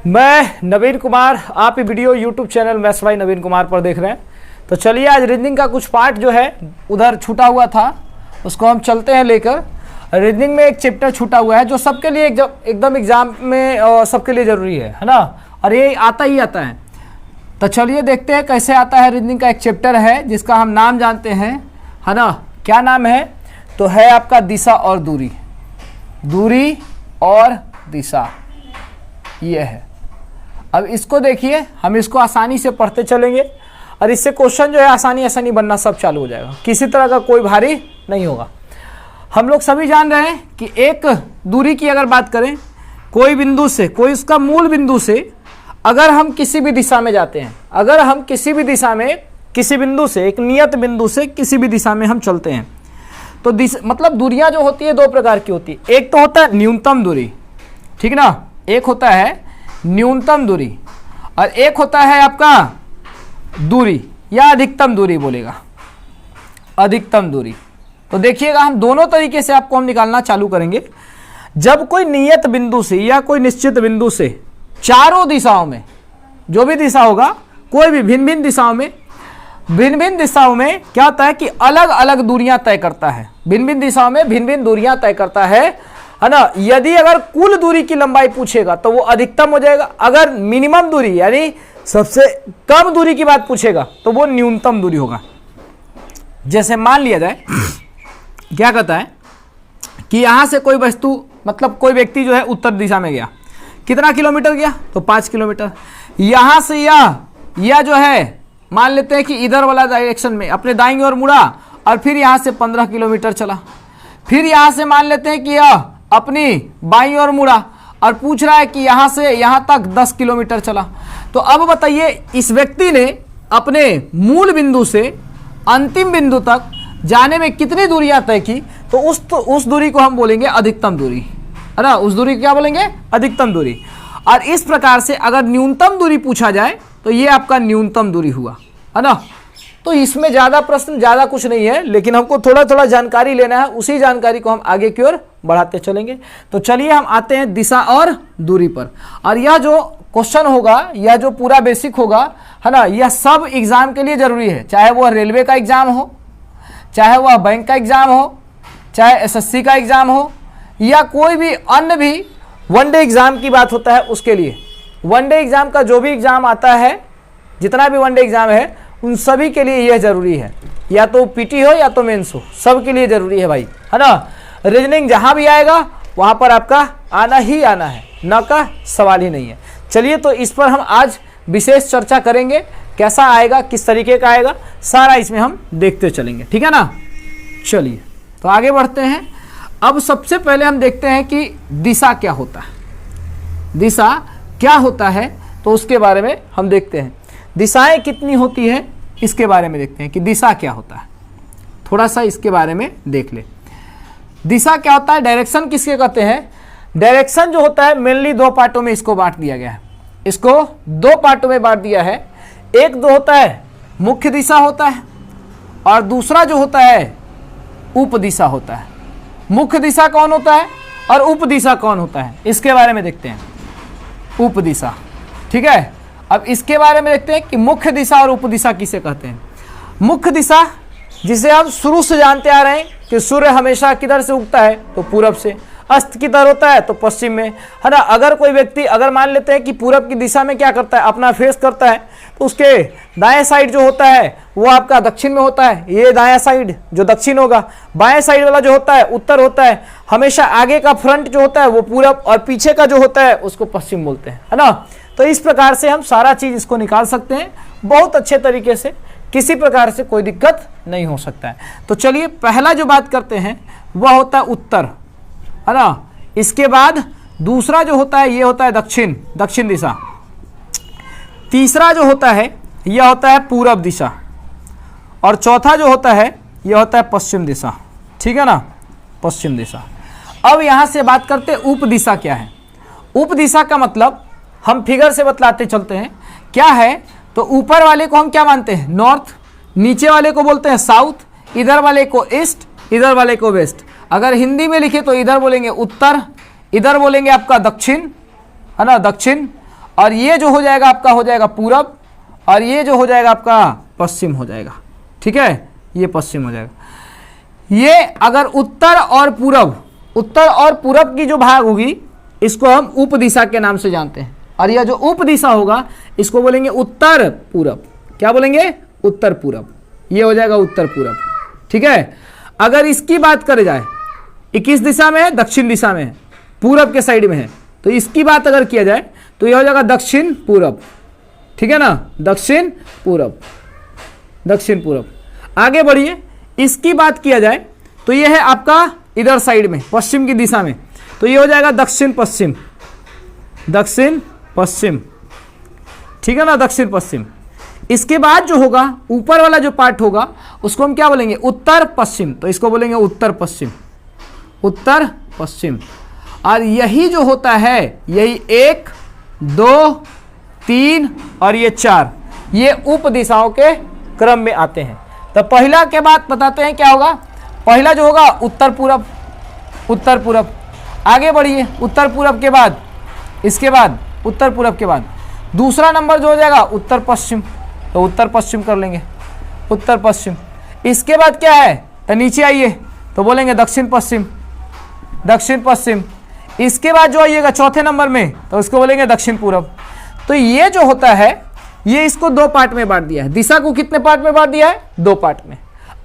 मैं नवीन कुमार, आप ये video YouTube channel maths by Naveen Kumar पर देख रहे हैं। तो चलिए आज रीजनिंग का कुछ पार्ट जो है उधर छूटा हुआ था उसको हम चलते हैं लेकर। रीजनिंग में एक चैप्टर छूटा हुआ है जो सबके लिए एकदम एग्जाम में सबके लिए ज़रूरी है ना, और ये आता ही आता है। तो चलिए देखते हैं कैसे आता है। रीजनिंग का एक चैप्टर है जिसका हम नाम जानते हैं, है ना। क्या नाम है? तो है आपका दिशा और दूरी। दूरी और दिशा ये है। अब इसको देखिए, हम इसको आसानी से पढ़ते चलेंगे और इससे क्वेश्चन जो है आसानी बनना सब चालू हो जाएगा, किसी तरह का कोई भारी नहीं होगा। हम लोग सभी जान रहे हैं कि एक दूरी की अगर बात करें, कोई बिंदु से, कोई उसका मूल बिंदु से अगर हम किसी भी दिशा में जाते हैं, अगर हम किसी भी दिशा में किसी बिंदु से, एक नियत बिंदु से किसी भी दिशा में हम चलते हैं तो मतलब दूरियां जो होती है दो प्रकार की होती है। एक तो होता है न्यूनतम दूरी, ठीक ना, एक होता है न्यूनतम दूरी और एक होता है आपका दूरी या अधिकतम दूरी बोलेगा, अधिकतम दूरी। तो देखिएगा हम दोनों तरीके से आपको हम निकालना चालू करेंगे। जब कोई नियत बिंदु से या कोई निश्चित बिंदु से चारों दिशाओं में, जो भी दिशा होगा, कोई भी भिन्न भिन्न दिशाओं में क्या होता है कि अलग अलग दूरियां तय करता है। भिन्न भिन्न दिशाओं में भिन्न भिन्न दूरियां तय करता है ना। यदि अगर कुल दूरी की लंबाई पूछेगा तो वो अधिकतम हो जाएगा। अगर मिनिमम दूरी यानी सबसे कम दूरी की बात पूछेगा तो वो न्यूनतम दूरी होगा। जैसे मान लिया जाए, क्या कहता है कि यहां से कोई वस्तु, मतलब कोई व्यक्ति जो है उत्तर दिशा में गया, कितना किलोमीटर गया? तो 5 किलोमीटर। यहां से यह जो है मान लेते हैं कि इधर वाला डायरेक्शन में अपने दाईं ओर मुड़ा और फिर यहां से 15 किलोमीटर चला। फिर यहां से मान लेते हैं कि यह अपनी बाईं ओर मुड़ा और पूछ रहा है कि यहां से यहां तक 10 किलोमीटर चला। तो अब बताइए, इस व्यक्ति ने अपने मूल बिंदु से अंतिम बिंदु तक जाने में कितनी दूरियां तय की? तो उस दूरी को हम बोलेंगे अधिकतम दूरी, है ना। उस दूरी को क्या बोलेंगे? अधिकतम दूरी। और इस प्रकार से अगर न्यूनतम दूरी पूछा जाए तो ये आपका न्यूनतम दूरी हुआ, है ना। तो इसमें ज़्यादा प्रश्न, ज़्यादा कुछ नहीं है, लेकिन हमको थोड़ा थोड़ा जानकारी लेना है। उसी जानकारी को हम आगे की ओर बढ़ाते चलेंगे। तो चलिए हम आते हैं दिशा और दूरी पर। और यह जो क्वेश्चन होगा, यह जो पूरा बेसिक होगा, है ना, यह सब एग्जाम के लिए जरूरी है। चाहे वह रेलवे का एग्जाम हो, चाहे वह बैंक का एग्जाम हो, चाहे एसएससी का एग्जाम हो, या कोई भी अन्य भी वनडे एग्जाम की बात होता है उसके लिए। वनडे एग्जाम का जो भी एग्जाम आता है, जितना भी वनडे एग्जाम है, उन सभी के लिए यह जरूरी है। या तो पीटी हो या तो मेंस हो, सब के लिए जरूरी है भाई, है ना। रीजनिंग जहां भी आएगा वहां पर आपका आना ही आना है, न का सवाल ही नहीं है। चलिए तो इस पर हम आज विशेष चर्चा करेंगे, कैसा आएगा, किस तरीके का आएगा, सारा इसमें हम देखते चलेंगे, ठीक है ना। चलिए तो आगे बढ़ते हैं। अब सबसे पहले हम देखते हैं कि दिशा क्या होता है। दिशा क्या होता है तो उसके बारे में हम देखते हैं। दिशाएं कितनी होती है इसके बारे में देखते हैं कि दिशा क्या होता है। थोड़ा सा इसके बारे में देख ले। दिशा क्या होता है? डायरेक्शन किसके कहते हैं? डायरेक्शन जो होता है मेनली दो पार्टों में इसको बांट दिया गया है। इसको दो पार्टों में बांट दिया है। एक जो होता है मुख्य दिशा होता है और दूसरा जो होता है उप दिशा होता है। मुख्य दिशा कौन होता है और उप दिशा कौन होता है, इसके बारे में देखते हैं। उप दिशा, ठीक है। अब इसके बारे में देखते हैं कि मुख्य दिशा और उप दिशा किसे कहते हैं। मुख्य दिशा जिसे हम शुरू से जानते आ रहे हैं कि सूर्य हमेशा किधर से उगता है? तो पूरब से। अस्त किधर होता है? तो पश्चिम में, है ना। अगर कोई व्यक्ति, अगर मान लेते हैं कि पूरब की दिशा में क्या करता है, अपना फेस करता है, तो उसके दाएं साइड जो होता है वो आपका दक्षिण में होता है। ये दायां साइड जो दक्षिण होगा, बाएं साइड वाला जो होता है उत्तर होता है। हमेशा आगे का फ्रंट जो होता है वो पूरब और पीछे का जो होता है उसको पश्चिम बोलते हैं, है ना। तो इस प्रकार से हम सारा चीज इसको निकाल सकते हैं बहुत अच्छे तरीके से, किसी प्रकार से कोई दिक्कत नहीं हो सकता है। तो चलिए पहला जो बात करते हैं वह होता है उत्तर, है ना। इसके बाद दूसरा जो होता है ये होता है दक्षिण, दक्षिण दिशा। तीसरा जो होता है यह होता है पूरब दिशा और चौथा जो होता है यह होता है पश्चिम दिशा, ठीक है ना, पश्चिम दिशा। अब यहां से बात करते हैं उप दिशा क्या है। उप दिशा का मतलब हम फिगर से बतलाते चलते हैं क्या है। तो ऊपर वाले को हम क्या मानते हैं? नॉर्थ। नीचे वाले को बोलते हैं साउथ। इधर वाले को ईस्ट, इधर वाले को वेस्ट। अगर हिंदी में लिखे तो इधर बोलेंगे उत्तर, इधर बोलेंगे आपका दक्षिण, है ना, दक्षिण, और ये जो हो जाएगा आपका हो जाएगा पूरब, और ये जो हो जाएगा आपका पश्चिम हो जाएगा। ठीक है, ये पश्चिम हो जाएगा। ये अगर उत्तर और पूरब की जो भाग होगी इसको हम उप दिशा के नाम से जानते हैं, और यह जो उप दिशा होगा इसको बोलेंगे उत्तर पूरब। क्या बोलेंगे? उत्तर पूरब। ये हो जाएगा उत्तर पूरब। ठीक है, अगर इसकी बात करें जाए, 21 दिशा में है, दक्षिण दिशा में है, पूरब के साइड में है, तो इसकी बात अगर किया जाए तो यह हो जाएगा दक्षिण पूरब। ठीक है ना, दक्षिण पूरब, दक्षिण पूरब। आगे बढ़िए, इसकी बात किया जाए तो यह है आपका इधर साइड में पश्चिम की दिशा में, तो ये हो जाएगा दक्षिण पश्चिम, दक्षिण पश्चिम। ठीक है ना, दक्षिण पश्चिम। इसके बाद जो होगा ऊपर वाला जो पार्ट होगा उसको हम क्या बोलेंगे? उत्तर पश्चिम, तो इसको बोलेंगे उत्तर पश्चिम, उत्तर पश्चिम। और यही जो होता है, यही 1 2 3 और ये 4, ये उप दिशाओं के क्रम में आते हैं। तो पहला के बाद बताते हैं क्या होगा। पहला जो होगा उत्तर पूरब, उत्तर पूरब। आगे बढ़िए, उत्तर पूरब के बाद, इसके बाद उत्तर पूरब के बाद दूसरा नंबर जो हो जाएगा उत्तर पश्चिम, तो उत्तर पश्चिम कर लेंगे, उत्तर पश्चिम। इसके बाद क्या है, तो नीचे आइए तो बोलेंगे दक्षिण पश्चिम, दक्षिण पश्चिम। इसके बाद जो आइएगा चौथे नंबर में तो उसको बोलेंगे दक्षिण पूरब। तो ये जो होता है, ये इसको 2 पार्ट में बांट दिया है। दिशा को कितने पार्ट में बांट दिया है? 2 पार्ट में।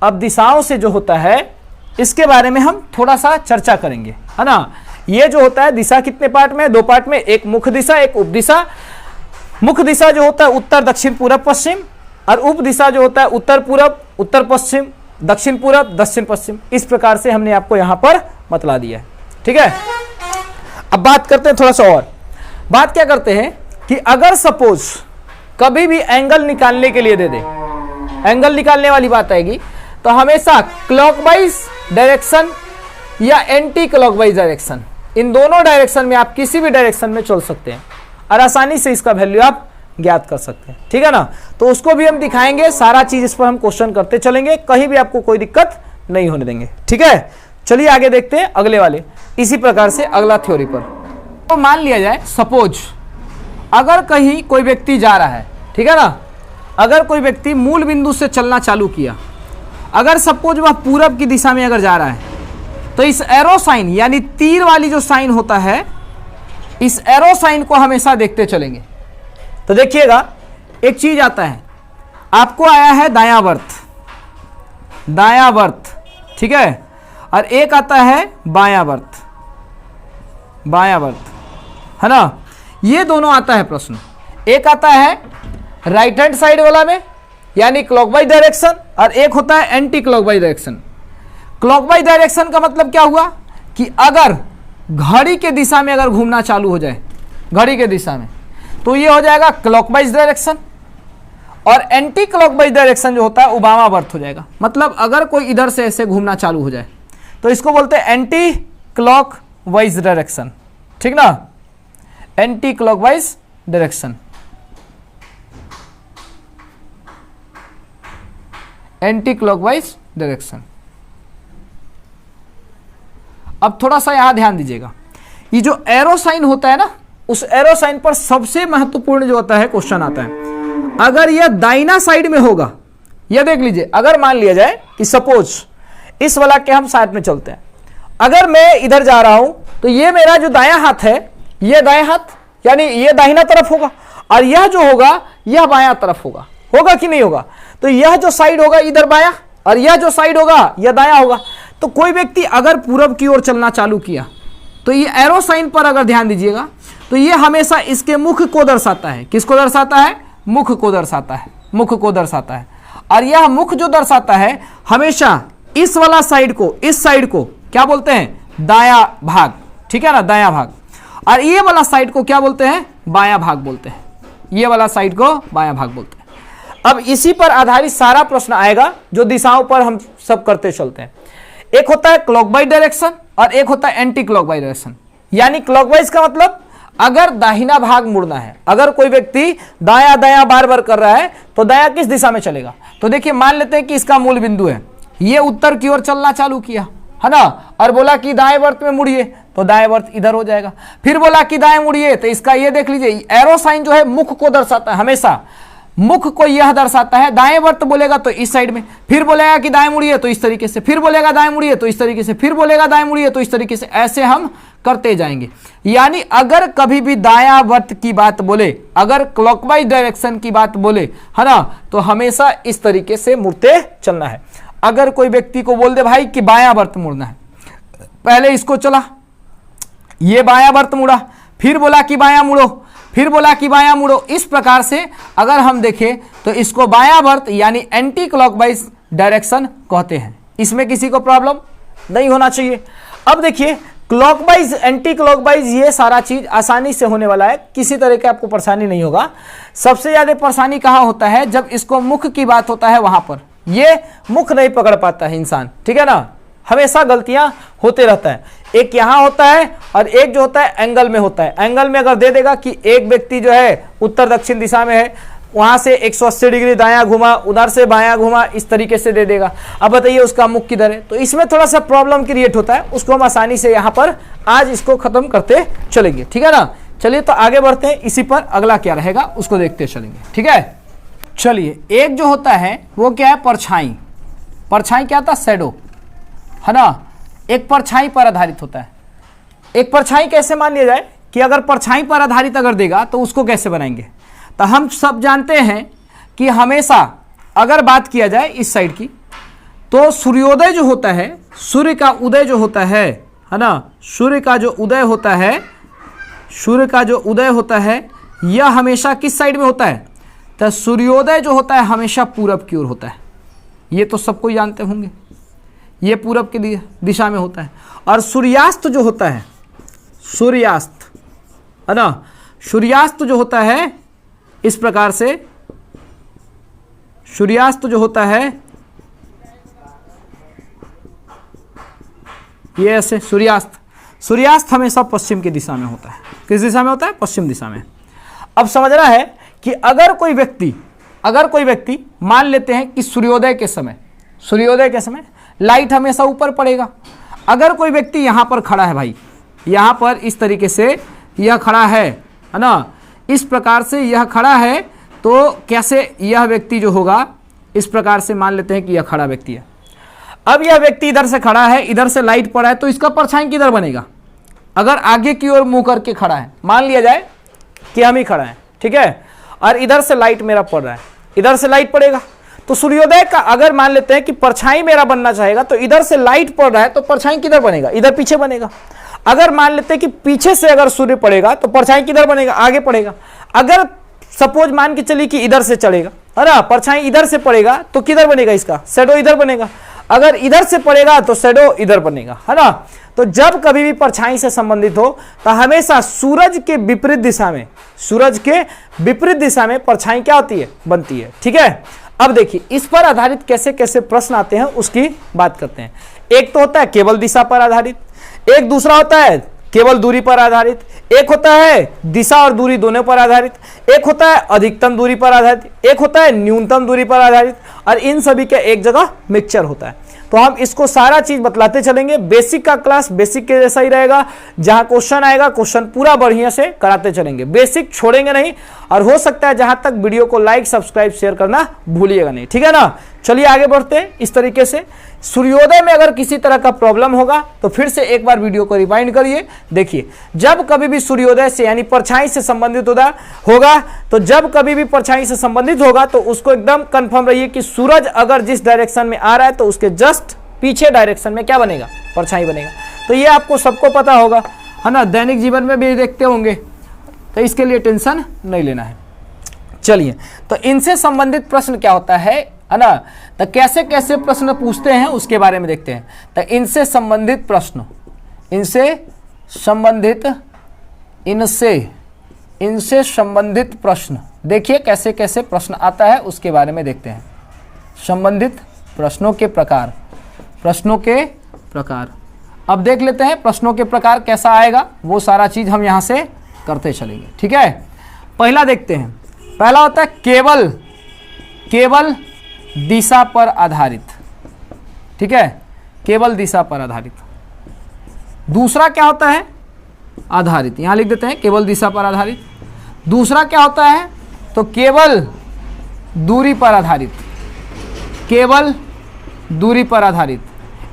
अब दिशाओं से जो होता है इसके बारे में हम थोड़ा सा चर्चा करेंगे, है ना। ये जो होता है दिशा कितने पार्ट में? 2 पार्ट में, एक मुख्य दिशा, एक उप दिशा। मुख्य दिशा जो होता है उत्तर दक्षिण पूरब पश्चिम, और उप दिशा जो होता है उत्तर पूरब उत्तर पश्चिम, दक्षिण पूरब दक्षिण पश्चिम। इस प्रकार से हमने आपको यहां पर बतला दिया है। ठीक है, अब बात करते हैं थोड़ा सा और। बात क्या करते हैं कि अगर सपोज कभी भी एंगल निकालने के लिए दे दे, एंगल निकालने वाली बात आएगी, तो हमेशा क्लॉकवाइज डायरेक्शन या एंटी क्लॉकवाइज डायरेक्शन, इन दोनों डायरेक्शन में आप किसी भी डायरेक्शन में चल सकते हैं और आसानी से इसका वैल्यू आप ज्ञात कर सकते हैं। ठीक है ना, तो उसको भी हम दिखाएंगे, सारा चीज इस पर हम क्वेश्चन करते चलेंगे, कहीं भी आपको कोई दिक्कत नहीं होने देंगे। ठीक है, चलिए आगे देखते हैं अगले वाले, इसी प्रकार से अगला थ्योरी पर। तो मान लिया जाए सपोज अगर कहीं कोई व्यक्ति जा रहा है, ठीक है ना, अगर कोई व्यक्ति मूल बिंदु से चलना चालू किया, अगर सपोज वह पूरब की दिशा में अगर जा रहा है, तो इस एरो साइन यानी तीर वाली जो साइन होता है, इस एरो साइन को हमेशा देखते चलेंगे। तो देखिएगा एक चीज आता है, आपको आया है दायां वर्त, दायां वर्त, ठीक है, और एक आता है बायां वर्त, बायां वर्त, है ना। ये दोनों आता है प्रश्न। एक आता है राइट हैंड साइड वाला में यानी क्लॉकवाइज डायरेक्शन, और एक होता है anti clockwise direction. Clockwise direction का मतलब क्या हुआ कि अगर घड़ी के दिशा में अगर घूमना चालू हो जाए, घड़ी के दिशा में, तो ये हो जाएगा क्लॉकवाइज डायरेक्शन। और एंटी क्लॉकवाइज डायरेक्शन जो होता है वो वामावर्त हो जाएगा। मतलब अगर कोई इधर से ऐसे घूमना चालू हो जाए तो इसको बोलते हैं एंटी क्लॉकवाइज डायरेक्शन। ठीक ना, anti clockwise direction, anti clockwise direction. अब थोड़ा सा यहां ध्यान दीजिएगा, ये जो एरो साइन होता है ना, उस एरो साइन पर सबसे महत्वपूर्ण जो होता है क्वेश्चन आता है। अगर यह दाहिना साइड में होगा, यह देख लीजिए, अगर मान लिया जाए कि सपोज इस वाला के हम साइड में चलते हैं, अगर मैं इधर जा रहा हूं तो ये मेरा जो दायां हाथ है, ये दायां हाथ यानी ये दाहिना तरफ होगा, और यह जो होगा यह बायां तरफ होगा। होगा कि नहीं होगा? तो यह जो साइड होगा इधर बायां, और यह जो साइड होगा यह दायां होगा। तो कोई व्यक्ति अगर पूरब की ओर चलना चालू किया तो ये एरो साइन पर अगर ध्यान दीजिएगा तो ये हमेशा इसके मुख को दर्शाता है। किसको दर्शाता है? मुख को दर्शाता है, मुख को दर्शाता है। और यह मुख जो दर्शाता है हमेशा इस वाला साइड को, इस साइड को क्या बोलते हैं? दायां भाग। ठीक है ना, दायां भाग। और ये वाला साइड को क्या बोलते हैं? बायां भाग बोलते हैं। ये वाला साइड को बायां भाग बोलते हैं। अब इसी पर आधारित सारा प्रश्न आएगा जो दिशाओं पर हम सब करते चलते हैं। एक होता है क्लॉकवाइज डायरेक्शन और एक होता है एंटी क्लॉकवाइज डायरेक्शन। यानी क्लॉकवाइज का मतलब अगर दाहिना भाग मुड़ना है, अगर कोई व्यक्ति दायां दायां बार बार कर रहा है तो दायां किस दिशा में चलेगा? तो देखिए मान लेते हैं कि इसका मूल बिंदु है, ये उत्तर की ओर चलना चालू किया, है ना, और बोला कि दाएं वर्त में मुड़िए, तो दाएं वर्त इधर हो जाएगा। फिर बोला कि दाएं मुड़िए, तो इसका ये देख लीजिए, एरो साइन जो है मुख को दर्शाता है, हमेशा मुख को यह दर्शाता है। दाएं वर्त बोलेगा तो इस साइड में, फिर बोलेगा कि दाएं मुड़िए तो इस तरीके से, फिर बोलेगा दाएं मुड़िए तो इस तरीके से, फिर बोलेगा दाएं मुड़िए तो इस तरीके से, ऐसे हम करते जाएंगे। यानी अगर कभी भी दायां वर्त की बात बोले, अगर क्लॉकवाइज डायरेक्शन की बात बोले, है ना, तो हमेशा इस तरीके से मुड़ते चलना है। अगर कोई व्यक्ति को बोल दे भाई कि बायां वर्त मुड़ना है, पहले इसको चला, ये बायां वर्त मुड़ा, फिर बोला कि बायां मुड़ो, फिर बोला कि बायां मुड़ो, इस प्रकार से अगर हम देखें तो इसको बायां वर्त यानी एंटी क्लॉकवाइज डायरेक्शन कहते हैं। इसमें किसी को प्रॉब्लम नहीं होना चाहिए। अब देखिए क्लॉकवाइज एंटी क्लॉकवाइज ये सारा चीज आसानी से होने वाला है, किसी तरह की आपको परेशानी नहीं होगा। सबसे ज्यादा परेशानी कहाँ होता है, जब इसको मुख की बात होता है, वहां पर ये मुख नहीं पकड़ पाता है इंसान, ठीक है ना, हमेशा गलतियां होते रहता है। एक यहाँ होता है और एक जो होता है एंगल में होता है। एंगल में अगर दे देगा कि एक व्यक्ति जो है उत्तर दक्षिण दिशा में है, वहां से 180 डिग्री दायां घुमा, उधर से बायां घुमा, इस तरीके से दे देगा। अब बताइए उसका मुख किधर है, तो इसमें थोड़ा सा प्रॉब्लम क्रिएट होता है, उसको हम आसानी से यहाँ पर आज इसको खत्म करते चलेंगे, ठीक है ना। चलिए तो आगे बढ़ते हैं, इसी पर अगला क्या रहेगा उसको देखते चलेंगे, ठीक है। चलिए एक जो होता है वो क्या है, परछाई। परछाई क्या था, शैडो, है ना, एक परछाई पर आधारित होता है। एक परछाई कैसे मान लिया जाए कि अगर परछाई पर आधारित अगर देगा तो उसको कैसे बनाएंगे, तो हम सब जानते हैं कि हमेशा अगर बात किया जाए इस साइड की, तो सूर्योदय जो होता है, सूर्य का उदय जो होता है ना, सूर्य का जो उदय होता है, सूर्य का जो उदय होता है यह हमेशा किस साइड में होता है, तो सूर्योदय जो होता है हमेशा पूरब की ओर होता है। ये तो सबको जानते होंगे, ये पूरब की दिशा में होता है। और सूर्यास्त जो होता है, सूर्यास्त, है ना, सूर्यास्त जो होता है इस प्रकार से, सूर्यास्त जो होता है ये ऐसे, सूर्यास्त हमेशा पश्चिम की दिशा में होता है। किस दिशा में होता है, पश्चिम दिशा में। अब समझना है कि अगर कोई व्यक्ति मान लेते हैं कि सूर्योदय के समय लाइट हमेशा ऊपर पड़ेगा। अगर कोई व्यक्ति यहां पर खड़ा है भाई, यहां पर इस तरीके से यह खड़ा है ना, इस प्रकार से यह खड़ा है, तो कैसे यह व्यक्ति जो होगा, इस प्रकार से मान लेते हैं कि यह खड़ा व्यक्ति है। अब यह व्यक्ति इधर से खड़ा है, इधर से लाइट पड़ा है, तो इसका परछाई किधर बनेगा, अगर आगे की ओर मुंह करके खड़ा है, मान लिया जाए कि हम ही खड़ा है, ठीक है, और इधर से लाइट मेरा पड़ रहा है, इधर से लाइट पड़ेगा, तो सूर्योदय का अगर मान लेते हैं कि परछाई मेरा बनना चाहेगा, तो इधर से लाइट पड़ रहा है, तो परछाई किधर बनेगा, इधर पीछे बनेगा। अगर मान लेते हैं कि पीछे से अगर सूर्य पड़ेगा, तो परछाई किधर बनेगा, आगे पड़ेगा। अगर सपोज मान के चलिए कि इधर से चलेगा, है ना, परछाई इधर से पड़ेगा, तो किधर बनेगा, इसका शैडो इधर बनेगा। अगर इधर से पड़ेगा तो शैडो इधर बनेगा, है ना। तो जब कभी भी परछाई से संबंधित हो तो हमेशा सूरज के विपरीत दिशा में परछाई क्या होती है, बनती है, ठीक है। अब देखिए इस पर आधारित कैसे कैसे प्रश्न आते हैं उसकी बात करते हैं। एक तो होता है केवल दिशा पर आधारित, एक दूसरा होता है केवल दूरी पर आधारित, एक होता है दिशा और दूरी दोनों पर आधारित, एक होता है अधिकतम दूरी पर आधारित, एक होता है न्यूनतम दूरी पर आधारित, और इन सभी का एक जगह मिक्सचर होता है। तो हम इसको सारा चीज बतलाते चलेंगे। बेसिक का क्लास बेसिक के जैसा ही रहेगा, जहां क्वेश्चन आएगा क्वेश्चन पूरा बढ़िया से कराते चलेंगे, बेसिक छोड़ेंगे नहीं। और हो सकता है जहां तक वीडियो को लाइक सब्सक्राइब शेयर करना भूलिएगा नहीं, ठीक है ना। चलिए आगे बढ़ते हैं। इस तरीके से सूर्योदय में अगर किसी तरह का प्रॉब्लम होगा तो फिर से एक बार वीडियो को रिवाइंड करिए। देखिए जब कभी भी सूर्योदय से यानी परछाई से संबंधित होगा, तो जब कभी भी परछाई से संबंधित होगा तो उसको एकदम कंफर्म रहिए कि सूरज अगर जिस डायरेक्शन में आ रहा है तो उसके जस्ट पीछे डायरेक्शन में क्या बनेगा, परछाई बनेगा। तो ये आपको सबको पता होगा, है ना, दैनिक जीवन में भी देखते होंगे, तो इसके लिए टेंशन नहीं लेना है। चलिए तो इनसे संबंधित प्रश्न क्या होता है ना, तो कैसे कैसे प्रश्न पूछते हैं उसके बारे में देखते हैं। तो इनसे संबंधित प्रश्न देखिए कैसे कैसे प्रश्न आता है उसके बारे में देखते हैं। संबंधित प्रश्नों के प्रकार अब देख लेते हैं प्रश्नों के प्रकार कैसा आएगा, वो सारा चीज हम यहां से करते चलेंगे, ठीक है। पहला देखते हैं, पहला होता है केवल दिशा पर आधारित, ठीक है, केवल दिशा पर आधारित। दूसरा क्या होता है? आधारित। यहां लिख देते हैं केवल दिशा पर आधारित। दूसरा क्या होता है? तो केवल दूरी पर आधारित, केवल दूरी पर आधारित।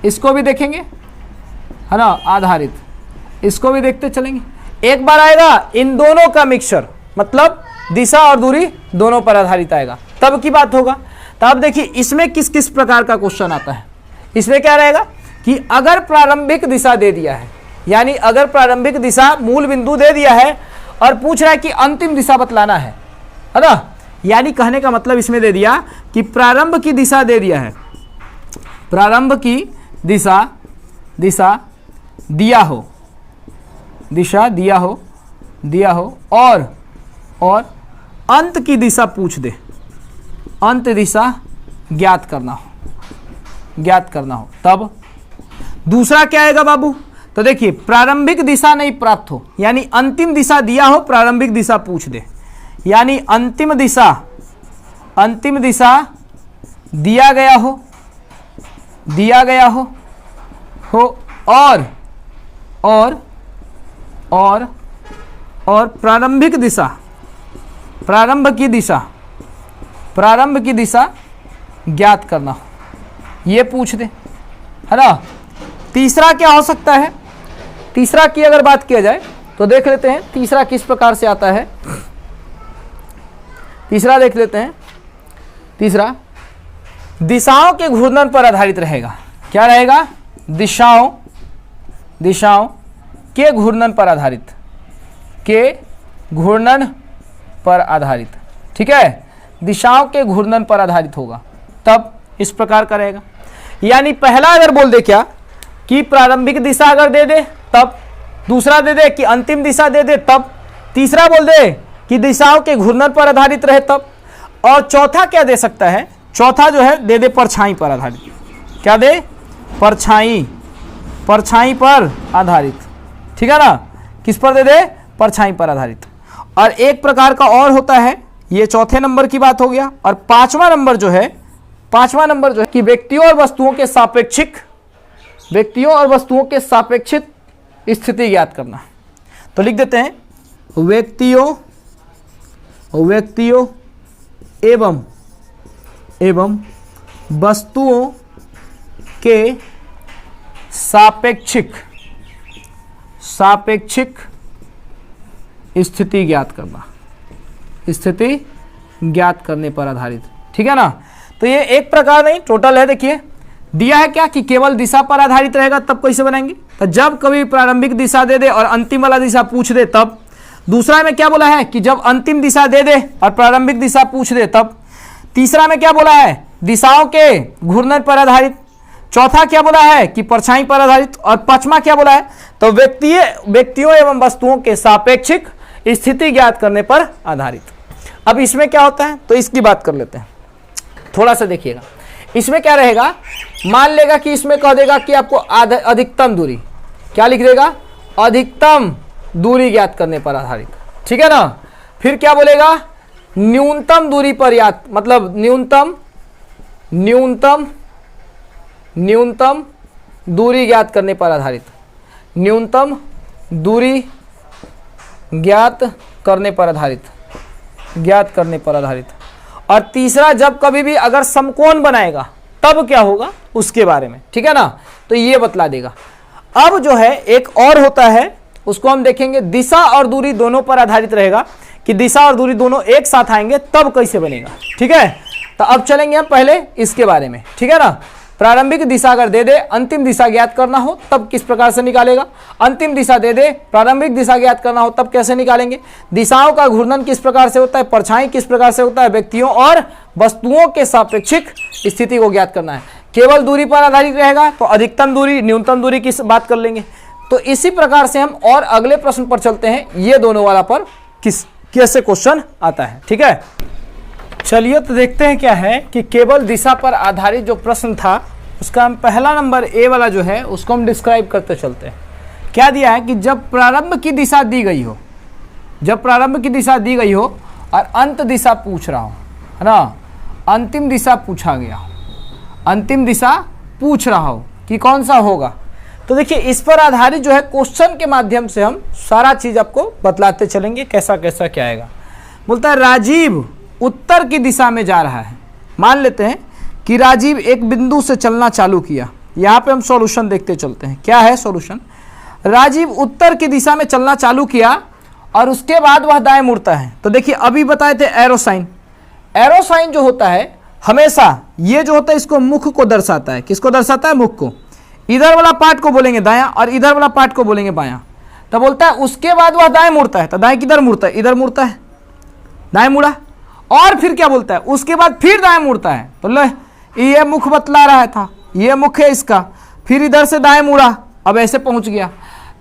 इसको भी देखेंगे, है ना, आधारित। इसको भी देखते चलेंगे। एक बार आएगा इन दोनों का मिक्सचर, मतलब दिशा और दूरी दोनों पर आधारित आएगा, तब की बात होगा। तो अब देखिए इसमें किस किस प्रकार का क्वेश्चन आता है। इसमें क्या रहेगा कि अगर प्रारंभिक दिशा दे दिया है, यानी अगर प्रारंभिक दिशा मूल बिंदु दे दिया है और पूछ रहा है कि अंतिम दिशा बतलाना है ना, यानी कहने का मतलब इसमें दे दिया कि प्रारंभ की दिशा दे दिया है, प्रारंभ की दिशा दिया हो, दिशा दिया हो और अंत की दिशा पूछ दे, अंत दिशा ज्ञात करना हो, तब दूसरा क्या आएगा बाबू? तो देखिए प्रारंभिक दिशा नहीं प्राप्त हो, यानी अंतिम दिशा दिया हो, प्रारंभिक दिशा पूछ दे, यानी अंतिम दिशा दिया गया हो और प्रारंभिक दिशा, प्रारंभ की दिशा ज्ञात करना हो, ये पूछ दे, है ना। तीसरा क्या हो सकता है? तीसरा की अगर बात किया जाए तो देख लेते हैं तीसरा किस प्रकार से आता है। तीसरा देख लेते हैं। तीसरा दिशाओं के घूर्णन पर आधारित रहेगा। क्या रहेगा? दिशाओं के घूर्णन पर आधारित, ठीक है, दिशाओं के घूर्णन पर आधारित होगा, तब इस प्रकार का रहेगा। यानी पहला अगर बोल दे क्या कि प्रारंभिक दिशा अगर दे दे तब, दूसरा दे दे कि अंतिम दिशा दे दे तब, तीसरा बोल दे कि दिशाओं के घूर्णन पर आधारित रहे तब, और चौथा क्या दे सकता है? चौथा जो है दे दे परछाई पर आधारित। क्या दे? परछाई पर आधारित, ठीक है ना। किस पर दे दे? परछाई पर आधारित। और एक प्रकार का और होता है, ये चौथे नंबर की बात हो गया। और पांचवा नंबर जो है कि व्यक्तियों और वस्तुओं के सापेक्षित स्थिति ज्ञात करना। तो लिख देते हैं व्यक्तियों एवं वस्तुओं के सापेक्षिक स्थिति ज्ञात करना, स्थिति ज्ञात करने पर आधारित, ठीक है ना। तो ये एक प्रकार नहीं, टोटल है। देखिए दिया है क्या कि केवल दिशा पर आधारित रहेगा, तब कैसे बनाएंगे? तो जब कभी प्रारंभिक दिशा दे दे और अंतिम वाला दिशा पूछ दे तब। दूसरा में क्या बोला है कि जब अंतिम दिशा दे दे और प्रारंभिक दिशा पूछ दे तब। तीसरा में क्या बोला है? दिशाओं के घूर्णन पर आधारित। चौथा क्या बोला है कि परछाई पर आधारित। और पांचवा क्या बोला है? तो व्यक्तियों एवं वस्तुओं के सापेक्षिक स्थिति ज्ञात करने पर आधारित। अब इसमें क्या होता है तो इसकी बात कर लेते हैं, थोड़ा सा देखिएगा। इसमें क्या रहेगा? मान लेगा कि इसमें कह देगा कि आपको अधिकतम दूरी, क्या लिख देगा? अधिकतम दूरी ज्ञात करने पर आधारित, ठीक है ना। फिर क्या बोलेगा? न्यूनतम दूरी पर याद, मतलब न्यूनतम दूरी ज्ञात करने पर आधारित, न्यूनतम दूरी ज्ञात करने पर आधारित। और तीसरा जब कभी भी अगर समकोण बनाएगा तब क्या होगा उसके बारे में, ठीक है ना। तो ये बतला देगा। अब जो है एक और होता है, उसको हम देखेंगे। दिशा और दूरी दोनों पर आधारित रहेगा कि दिशा और दूरी दोनों एक साथ आएंगे तब कैसे बनेगा, ठीक है। तो अब चलेंगे हम पहले इसके बारे में, ठीक है ना। प्रारंभिक दिशा अगर दे दे, अंतिम दिशा ज्ञात करना हो तब किस प्रकार से निकालेगा? अंतिम दिशा दे दे, प्रारंभिक दिशा ज्ञात करना हो तब कैसे निकालेंगे? दिशाओं का घूर्णन किस प्रकार से होता है? परछाई किस प्रकार से होता है? व्यक्तियों और वस्तुओं के सापेक्षिक स्थिति को ज्ञात करना है। केवल दूरी पर आधारित रहेगा तो अधिकतम दूरी, न्यूनतम दूरी की बात कर लेंगे। तो इसी प्रकार से हम और अगले प्रश्न पर चलते हैं। ये दोनों वाला पर कैसे क्वेश्चन आता है, ठीक है। चलिए तो देखते हैं क्या है कि केवल दिशा पर आधारित जो प्रश्न था उसका हम पहला नंबर ए वाला जो है उसको हम डिस्क्राइब करते चलते हैं। क्या दिया है कि जब प्रारंभ की दिशा दी गई हो, और अंत दिशा पूछ रहा हो, है ना, अंतिम दिशा पूछा गया हो, अंतिम दिशा पूछ रहा हो कि कौन सा होगा, तो देखिए इस पर आधारित जो है क्वेश्चन के माध्यम से हम सारा चीज आपको बतलाते चलेंगे कैसा कैसा क्या आएगा। बोलता है राजीव उत्तर की दिशा में जा रहा है। मान लेते हैं कि राजीव एक बिंदु से चलना चालू किया। यहाँ पे हम सॉल्यूशन देखते चलते हैं। क्या है सॉल्यूशन? राजीव उत्तर की दिशा में चलना चालू किया और उसके बाद वह दाएं मुड़ता है। तो देखिए अभी बताए थे एरो साइन। एरो साइन जो होता है हमेशा ये जो होता है इसको मुख को दर्शाता है। किसको दर्शाता है? मुख को। इधर वाला पार्ट को बोलेंगे दायां और इधर वाला पार्ट को बोलेंगे बायां। तो बोलता है उसके बाद वह दाएं मुड़ता है। तो दाएं किधर मुड़ता है? इधर मुड़ता है, दाएं मुड़ा। और फिर क्या बोलता है? उसके बाद फिर दाएं मुड़ता है। तो ले ये मुख बतला रहा था, ये मुख है इसका, फिर इधर से दाएं मुड़ा, अब ऐसे पहुंच गया।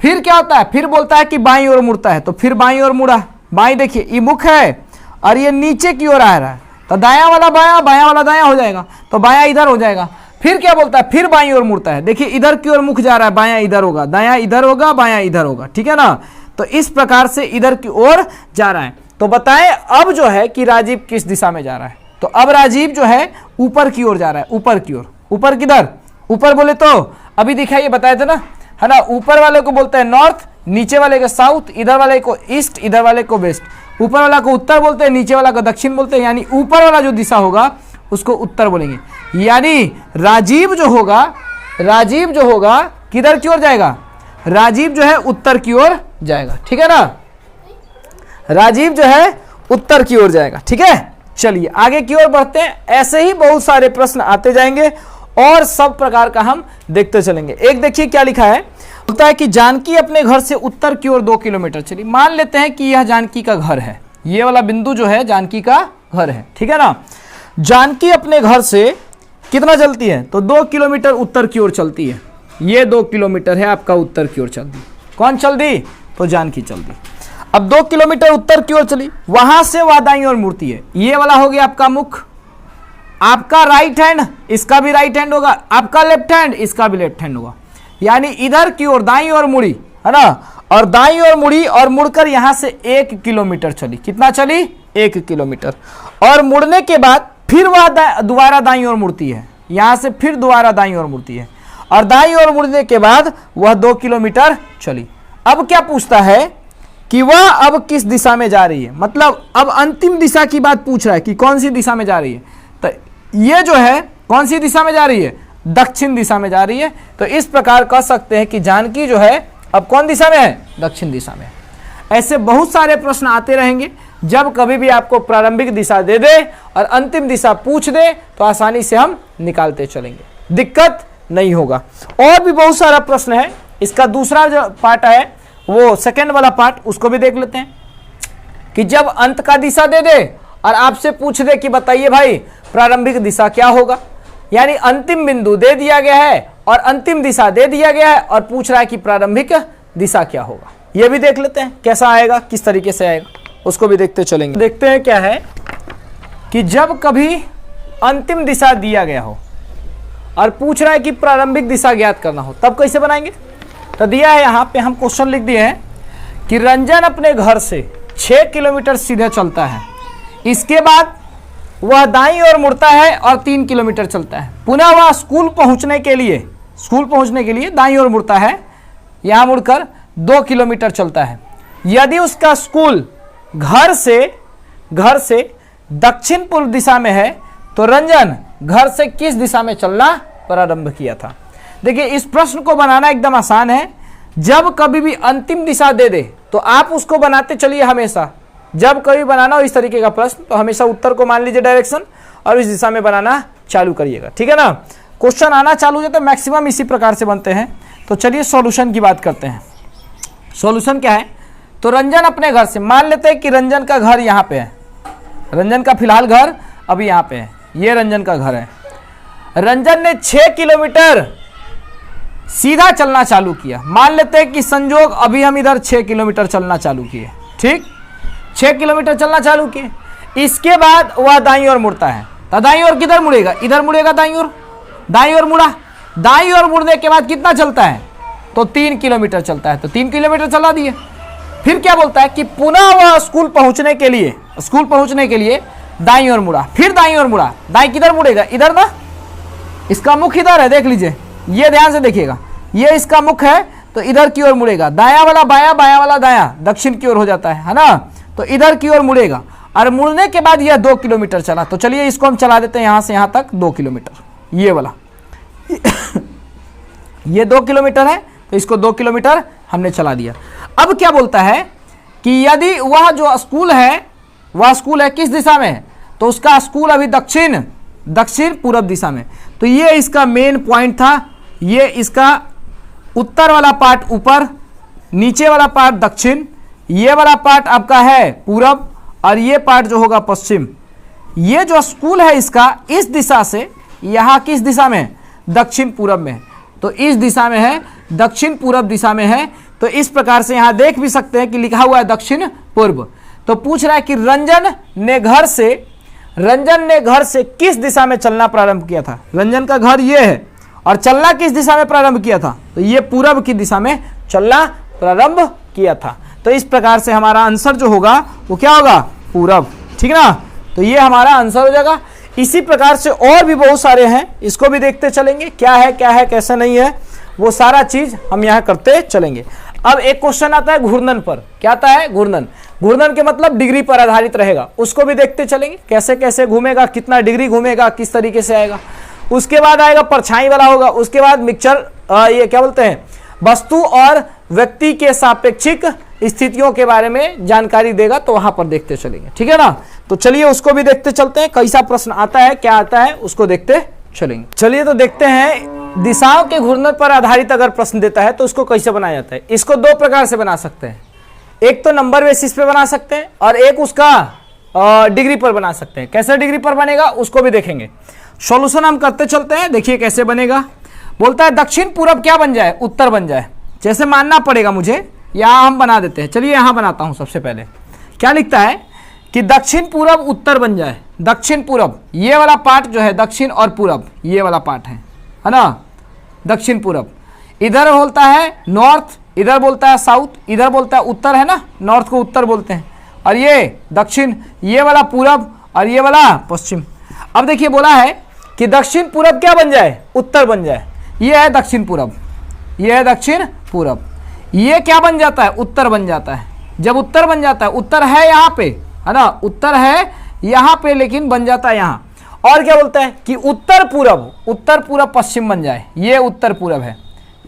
फिर क्या होता है? फिर बोलता है कि बाईं ओर मुड़ता है। तो फिर बाईं ओर मुड़ा। बाईं देखिए ये मुख है और ये नीचे की ओर आ रहा है। तो दायां वाला बायां, बायां वाला दायां हो जाएगा। तो बायां इधर हो जाएगा। फिर क्या बोलता है? फिर बाईं ओर मुड़ता है। देखिए इधर की ओर मुख जा रहा है, बायां इधर होगा, दायां इधर होगा, बायां इधर होगा। ठीक है ना? तो इस प्रकार से इधर की ओर जा रहा है। तो बताएं अब जो है कि राजीव किस दिशा में जा रहा है? तो अब राजीव जो है ऊपर की ओर जा रहा है, ऊपर की ओर। ऊपर किधर? ऊपर बोले तो अभी दिखाइए, बताए थे ना, है ना? ऊपर वाले को बोलते हैं नॉर्थ, नीचे वाले को साउथ, इधर वाले को ईस्ट, इधर वाले को वेस्ट। ऊपर वाला को उत्तर बोलते हैं, नीचे वाला को दक्षिण बोलते हैं। यानी ऊपर वाला जो दिशा होगा उसको उत्तर बोलेंगे। यानी राजीव जो होगा किधर की ओर जाएगा? राजीव जो है उत्तर की ओर जाएगा। ठीक है ना? राजीव जो है उत्तर की ओर जाएगा। ठीक है, चलिए आगे की ओर बढ़ते हैं। ऐसे ही बहुत सारे प्रश्न आते जाएंगे और सब प्रकार का हम देखते चलेंगे। एक देखिए क्या लिखा है, बोलता है कि जानकी अपने घर से उत्तर की ओर 2 किलोमीटर चली। मान लेते हैं कि यह जानकी का घर है, ये वाला बिंदु जो है जानकी का घर है। ठीक है ना? जानकी अपने घर से कितना चलती है? तो 2 किलोमीटर उत्तर की ओर चलती है। ये 2 किलोमीटर है आपका उत्तर की ओर चल दी। कौन चल दी? तो जानकी चल दी। अब 2 किलोमीटर उत्तर की ओर चली, वहां से वह दाईं ओर मुड़ती है। ये वाला हो गया आपका मुख। आपका राइट हैंड, इसका भी राइट हैंड होगा, आपका लेफ्ट हैंड, इसका भी लेफ्ट हैंड होगा। यानी इधर की ओर दाईं ओर मुड़ी, है ना? और दाईं ओर मुड़ी और मुड़कर यहां से 1 किलोमीटर चली। कितना चली? 1 किलोमीटर। और मुड़ने के बाद फिर वह दोबारा दाईं ओर मुड़ती है। यहां से फिर दोबारा दाईं ओर मुड़ती है और दाईं ओर मुड़ने के बाद वह 2 किलोमीटर चली। अब क्या पूछता है कि वह अब किस दिशा में जा रही है? मतलब अब अंतिम दिशा की बात पूछ रहा है कि कौन सी दिशा में जा रही है। तो ये जो है कौन सी दिशा में जा रही है? दक्षिण दिशा में जा रही है। तो इस प्रकार कह सकते हैं कि जानकी जो है अब कौन दिशा में है? दक्षिण दिशा में। ऐसे बहुत सारे प्रश्न आते रहेंगे। जब कभी भी आपको प्रारंभिक दिशा दे दे और अंतिम दिशा पूछ दे तो आसानी से हम निकालते चलेंगे, दिक्कत नहीं होगा। और भी बहुत सारा प्रश्न है। इसका दूसरा जो पार्ट है वो सेकंड वाला पार्ट, उसको भी देख लेते हैं कि जब अंत का दिशा दे दे और आपसे पूछ दे कि बताइए भाई प्रारंभिक दिशा क्या होगा। यानी अंतिम बिंदु दे दिया गया है और अंतिम दिशा दे दिया गया है और पूछ रहा है कि प्रारंभिक दिशा क्या होगा। यह भी देख लेते हैं कैसा आएगा, किस तरीके से आएगा, उसको भी देखते चलेंगे। देखते हैं क्या है कि जब कभी अंतिम दिशा दिया गया हो और पूछ रहा है कि प्रारंभिक दिशा ज्ञात करना हो, तब कैसे बनाएंगे? तो दिया है यहाँ पे, हम क्वेश्चन लिख दिए हैं कि रंजन अपने घर से 6 किलोमीटर सीधे चलता है। इसके बाद वह दाईं ओर मुड़ता है और 3 किलोमीटर चलता है। पुनः वह स्कूल पहुंचने के लिए दाईं ओर मुड़ता है, यहाँ मुड़कर 2 किलोमीटर चलता है। यदि उसका स्कूल घर से दक्षिण पूर्व दिशा में है तो रंजन घर से किस दिशा में चलना प्रारंभ किया था? देखिए इस प्रश्न को बनाना एकदम आसान है। जब कभी भी अंतिम दिशा दे दे तो आप उसको बनाते चलिए हमेशा। जब कभी बनाना हो इस तरीके का प्रश्न तो हमेशा उत्तर को मान लीजिए डायरेक्शन और इस दिशा में बनाना चालू करिएगा। ठीक है ना? क्वेश्चन आना चालू हो जाता है, मैक्सिमम इसी प्रकार से बनते हैं। तो चलिए सॉल्यूशन की बात करते हैं। सॉल्यूशन क्या है? तो रंजन अपने घर से, मान लेते हैं कि रंजन का घर यहाँ पे है। रंजन का फिलहाल घर अभी यहाँ पे है, ये रंजन का घर है। रंजन ने 6 किलोमीटर सीधा चलना चालू किया। मान लेते हैं कि संजोग अभी हम इधर 6 किलोमीटर चलना चालू किए। ठीक, 6 किलोमीटर चलना चालू किए। इसके बाद वह दाईं ओर मुड़ता है। तो दाईं ओर किधर मुड़ेगा? इधर मुड़ेगा दाईं ओर। दाईं ओर मुड़ा, दाईं ओर मुड़ने के बाद कितना चलता है? तो 3 किलोमीटर चलता है। तो 3 किलोमीटर चला दिए। फिर क्या बोलता है कि पुनः वह स्कूल पहुंचने के लिए दाईं ओर मुड़ा। फिर दाईं ओर मुड़ा। दाईं किधर मुड़ेगा? इधर ना, इसका मुख इधर है, देख लीजिए, ये ध्यान से देखिएगा। ये इसका मुख है तो इधर की ओर मुड़ेगा, दाया वाला बाया, बाया वाला दाया, दक्षिण की ओर हो जाता है ना, तो इधर की ओर मुड़ेगा। और मुड़ने के बाद यह 2 किलोमीटर चला, तो चलिए इसको हम चला देते हैं यहां से यहां तक 2 किलोमीटर, ये वाला ये 2 किलोमीटर है, तो इसको 2 किलोमीटर हमने चला दिया। अब क्या बोलता है कि यदि वह जो स्कूल है, वह स्कूल है किस दिशा में है, तो उसका स्कूल अभी दक्षिण पूरब दिशा में। तो ये इसका मेन पॉइंट था, ये इसका उत्तर वाला पार्ट ऊपर, नीचे वाला पार्ट दक्षिण, ये वाला पार्ट आपका है पूरब, और ये पार्ट जो होगा पश्चिम। ये जो स्कूल है इसका इस दिशा से, यहाँ किस दिशा में है, दक्षिण पूरब में है, तो इस दिशा में है, दक्षिण पूरब दिशा में है। तो इस प्रकार से यहाँ देख भी सकते हैं कि लिखा हुआ है दक्षिण पूर्व। तो पूछ रहा है कि रंजन ने घर से किस दिशा में चलना प्रारंभ किया था। रंजन का घर ये है और चलना किस दिशा में प्रारंभ किया था, तो ये पूरब की दिशा में चलना प्रारंभ किया था। तो इस प्रकार से हमारा आंसर जो होगा वो क्या होगा, पूरब, ठीक ना। तो ये हमारा आंसर हो जाएगा। इसी प्रकार से और भी बहुत सारे हैं, इसको भी देखते चलेंगे, क्या है कैसे नहीं है, वो सारा चीज हम यहाँ करते चलेंगे। अब एक क्वेश्चन आता है घूर्णन पर, क्या आता है, घूर्णन के मतलब डिग्री पर आधारित रहेगा, उसको भी देखते चलेंगे, कैसे कैसे घूमेगा, कितना डिग्री घूमेगा, किस तरीके से आएगा। उसके बाद आएगा परछाई वाला होगा, उसके बाद मिक्सचर, ये क्या बोलते हैं, वस्तु और व्यक्ति के सापेक्षिक स्थितियों के बारे में जानकारी देगा, तो वहां पर देखते चलेंगे, ठीक है ना। तो चलिए उसको भी देखते चलते हैं, कैसा प्रश्न आता है, क्या आता है, उसको देखते चलेंगे। चलिए तो देखते हैं, दिशाओं के घूर्णन पर आधारित अगर प्रश्न देता है तो उसको कैसे बनाया जाता है। इसको 2 प्रकार से बना सकते हैं, एक तो नंबर बेसिस पे बना सकते हैं और एक उसका डिग्री पर बना सकते हैं। कैसे डिग्री पर बनेगा उसको भी देखेंगे। सॉल्यूशन हम करते चलते हैं, देखिए कैसे बनेगा। बोलता है दक्षिण पूरब क्या बन जाए, उत्तर बन जाए। जैसे मानना पड़ेगा मुझे, यहाँ हम बना देते हैं, चलिए यहाँ बनाता हूँ। सबसे पहले क्या लिखता है कि दक्षिण पूरब उत्तर बन जाए। दक्षिण पूरब, ये वाला पार्ट जो है दक्षिण और पूरब, ये वाला पार्ट है ना, दक्षिण पूरब। इधर बोलता है नॉर्थ, इधर बोलता है साउथ, इधर बोलता है उत्तर, है ना, नॉर्थ को उत्तर बोलते हैं, और ये दक्षिण, ये वाला पूरब और ये वाला पश्चिम। अब देखिए बोला है कि दक्षिण पूरब क्या बन जाए, उत्तर बन जाए। ये है दक्षिण पूरब, ये है दक्षिण पूरब, ये क्या बन जाता है, उत्तर बन जाता है। जब उत्तर बन जाता है, उत्तर है यहाँ पे, है ना, उत्तर है यहाँ पे, लेकिन बन जाता है यहाँ। और क्या बोलता है कि उत्तर पूरब पश्चिम बन जाए। ये उत्तर पूरब है,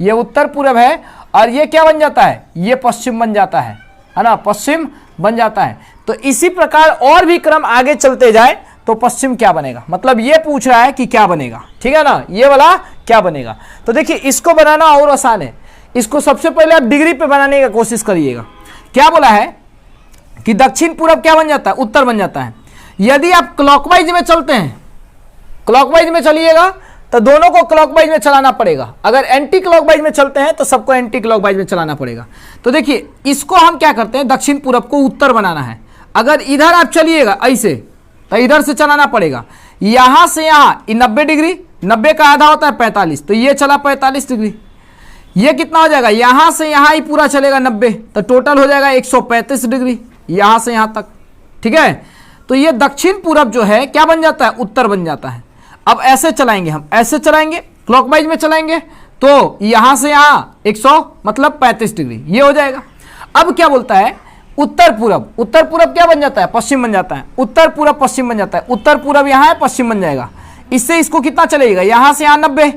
ये उत्तर पूरब है, और ये क्या बन जाता है, ये पश्चिम बन जाता है ना, पश्चिम बन जाता है। तो इसी प्रकार और भी क्रम आगे चलते जाए तो पश्चिम क्या बनेगा, मतलब ये पूछ रहा है कि क्या बनेगा, ठीक है ना, ये वाला क्या बनेगा। तो देखिए इसको बनाना और आसान है। इसको सबसे पहले आप डिग्री पे बनाने की कोशिश करिएगा। क्या बोला है कि दक्षिण पूरब क्या बन जाता है, उत्तर बन जाता है। यदि आप क्लॉकवाइज में चलते हैं, क्लॉकवाइज में चलिएगा तो दोनों को क्लॉकवाइज में चलाना पड़ेगा। अगर एंटी क्लॉकवाइज में चलते हैं तो सबको एंटी क्लॉकवाइज में चलाना पड़ेगा। तो देखिए इसको हम क्या करते हैं, दक्षिण पूरब को उत्तर बनाना है। अगर इधर आप चलिएगा ऐसे, तो इधर से चलाना पड़ेगा। यहां से यहां 90 डिग्री, 90 का आधा होता है 45, तो ये चला 45 डिग्री। ये कितना हो जाएगा, यहां से यहां ही पूरा चलेगा 90, तो टोटल हो जाएगा 135 डिग्री यहां से यहां तक, ठीक है। तो ये दक्षिण पूरब जो है क्या बन जाता है, उत्तर बन जाता है। अब ऐसे चलाएंगे, हम ऐसे चलाएंगे, क्लॉकवाइज में चलाएंगे, तो यहां से यहां 100 मतलब 35 डिग्री, ये हो जाएगा। अब क्या बोलता है, उत्तर पूरब क्या बन जाता है, पश्चिम बन जाता है। उत्तर पूरब पश्चिम बन जाता है, उत्तर पूरब यहां है, पश्चिम बन जाएगा। इससे इसको कितना चलेगा, यहां से यहां 90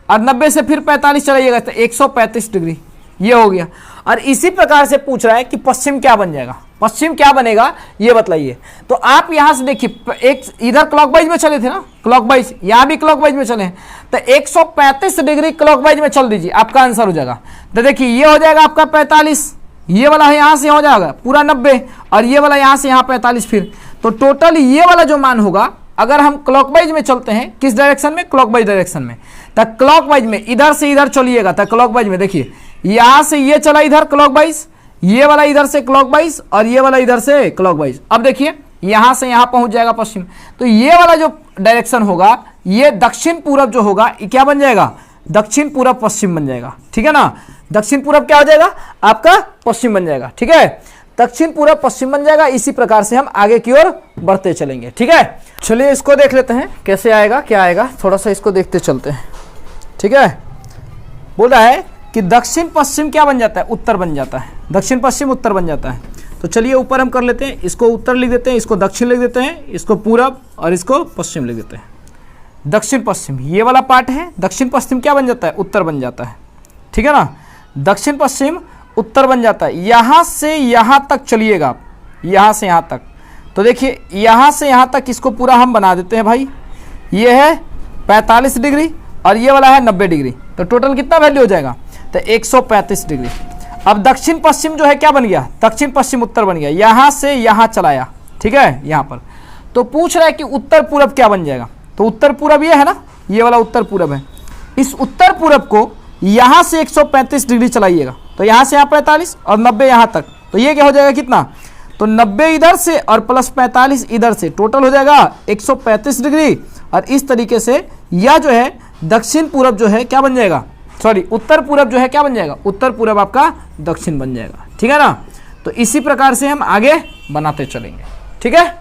और 90 से फिर 45 चलाइएगा, तो 135 डिग्री, ये हो गया। और इसी प्रकार से पूछ रहा है कि पश्चिम क्या बन जाएगा, पश्चिम क्या बनेगा, ये बताइए। तो आप यहां से देखिए, एक इधर क्लॉकवाइज में चले थे ना, क्लॉकवाइज, यहां भी क्लॉकवाइज में चले, तो 135 डिग्री क्लॉकवाइज में चल दीजिए, आपका आंसर हो जाएगा। तो देखिए ये हो जाएगा आपका 45, ये वाला यहां से हो जाएगा पूरा 90, और ये वाला यहां से यहां 45 फिर, तो टोटल ये वाला जो मान होगा, अगर हम क्लॉकवाइज में चलते हैं, किस डायरेक्शन में, क्लॉकवाइज डायरेक्शन में, तो क्लॉकवाइज में इधर से इधर चलिएगा, तो क्लॉकवाइज में देखिए यहां से ये चला इधर क्लॉकवाइज, ये वाला इधर से क्लॉकवाइज और ये वाला इधर से क्लॉकवाइज। अब देखिए यहां से यहां पहुंच जाएगा पश्चिम, तो ये वाला जो डायरेक्शन होगा, ये दक्षिण पूरब जो होगा, ये क्या बन जाएगा, दक्षिण पूरब पश्चिम बन जाएगा, ठीक है ना। दक्षिण पूरब क्या हो जाएगा, आपका पश्चिम बन जाएगा, ठीक है। दक्षिण पूरब पश्चिम बन जाएगा। इसी प्रकार से हम आगे की ओर बढ़ते चलेंगे, ठीक है। चलिए इसको देख लेते हैं कैसे आएगा, क्या आएगा, थोड़ा सा इसको देखते चलते हैं, ठीक है। बोल रहा है कि दक्षिण पश्चिम क्या बन जाता है, उत्तर बन जाता है, दक्षिण पश्चिम उत्तर बन जाता है। तो चलिए ऊपर हम कर लेते हैं, इसको उत्तर लिख देते हैं, इसको दक्षिण लिख देते हैं, इसको पूरब और इसको पश्चिम लिख देते हैं। दक्षिण पश्चिम ये वाला पार्ट है, दक्षिण पश्चिम क्या बन जाता है, उत्तर बन जाता है, ठीक है ना। दक्षिण पश्चिम उत्तर बन जाता है। यहाँ से यहाँ तक चलिएगा आप, यहाँ से यहाँ तक, तो देखिए यहाँ से यहाँ तक इसको पूरा हम बना देते हैं भाई। ये है 45 डिग्री और ये वाला है 90 डिग्री, तो टोटल कितना वैल्यू हो जाएगा, तो 135 डिग्री। अब दक्षिण पश्चिम जो है क्या बन गया, दक्षिण पश्चिम उत्तर बन गया, यहाँ से यहाँ चलाया, ठीक है यहाँ पर। तो पूछ रहा है कि उत्तर पूरब क्या बन जाएगा, तो उत्तर पूरब ये है ना, ये वाला उत्तर पूरब है। इस उत्तर पूरब को यहाँ से 135 डिग्री चलाइएगा, तो यहाँ से यहाँ 45 और 90 यहाँ तक, तो ये क्या हो जाएगा कितना, तो 90 इधर से और प्लस 45 इधर से, टोटल हो जाएगा 135 डिग्री। और इस तरीके से यह जो है दक्षिण पूरब जो है क्या बन जाएगा, सॉरी उत्तर पूरब जो है क्या बन जाएगा, उत्तर पूरब आपका दक्षिण बन जाएगा, ठीक है ना। तो इसी प्रकार से हम आगे बनाते चलेंगे, ठीक है।